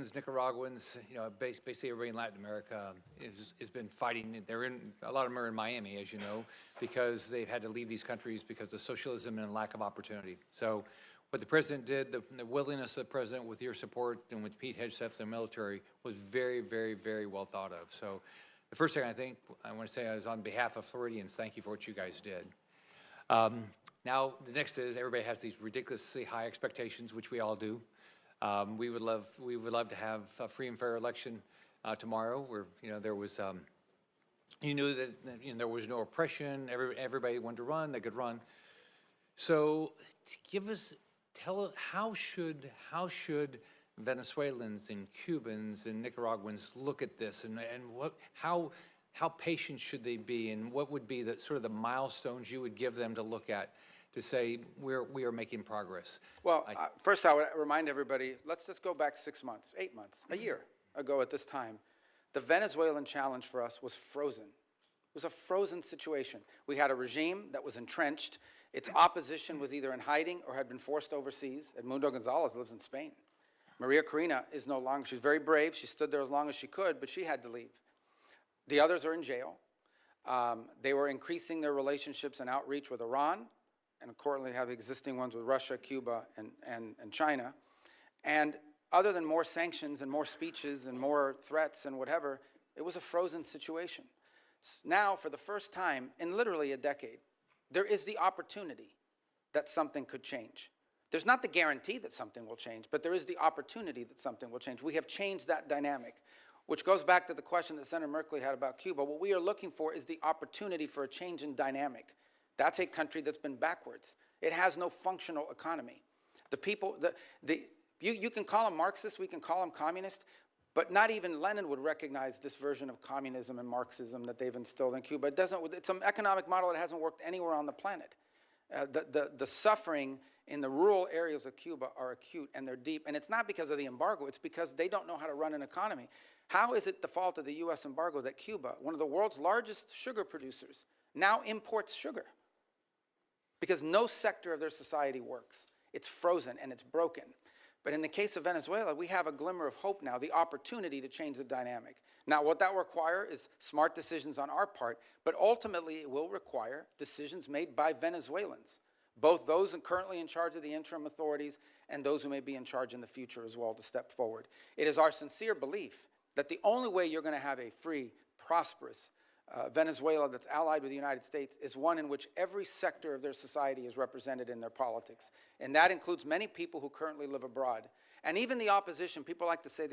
Cubans, Nicaraguans, basically everybody in Latin America has been fighting. A lot of them are in Miami, as you know, because they've had to leave these countries because of socialism and lack of opportunity. So what the president did, the willingness of the president with your support and with Pete Hegseth's and military was very, very, very well thought of. So the first thing I want to say is on behalf of Floridians, thank you for what you guys did. Now, the next is everybody has these ridiculously high expectations, which we all do. We would love to have a free and fair election tomorrow, where there was you knew that there was no oppression. Everybody wanted to run; they could run. So, tell us how should Venezuelans and Cubans and Nicaraguans look at this, and how patient should they be, and what would be the sort of the milestones you would give them to look at to say we are making progress? Well, first I would remind everybody, let's just go back 6 months, 8 months, a year ago at this time. The Venezuelan challenge for us was frozen. It was a frozen situation. We had a regime that was entrenched. Its opposition was either in hiding or had been forced overseas. Edmundo Gonzalez lives in Spain. Maria Corina is no longer, she's very brave. She stood there as long as she could, but she had to leave. The others are in jail. They were increasing their relationships and outreach with Iran, and currently have existing ones with Russia, Cuba, and China. And other than more sanctions and more speeches and more threats and whatever, it was a frozen situation. Now, for the first time in literally a decade, there is the opportunity that something could change. There's not the guarantee that something will change, but there is the opportunity that something will change. We have changed that dynamic, which goes back to the question that Senator Merkley had about Cuba. What we are looking for is the opportunity for a change in dynamic. That's a country that's been backwards. It has no functional economy. The people, you can call them Marxist, we can call them communist, but not even Lenin would recognize this version of communism and Marxism that they've instilled in Cuba. It's an economic model that hasn't worked anywhere on the planet. The suffering in the rural areas of Cuba are acute and they're deep, and it's not because of the embargo, it's because they don't know how to run an economy. How is it the fault of the US embargo that Cuba, one of the world's largest sugar producers, now imports sugar? Because no sector of their society works. It's frozen and it's broken. But in the case of Venezuela, we have a glimmer of hope now, the opportunity to change the dynamic. Now, what that will require is smart decisions on our part, but ultimately it will require decisions made by Venezuelans, both those currently in charge of the interim authorities and those who may be in charge in the future as well to step forward. It is our sincere belief that the only way you're going to have a free, prosperous Venezuela that's allied with the United States is one in which every sector of their society is represented in their politics. And that includes many people who currently live abroad. And even the opposition, people like to say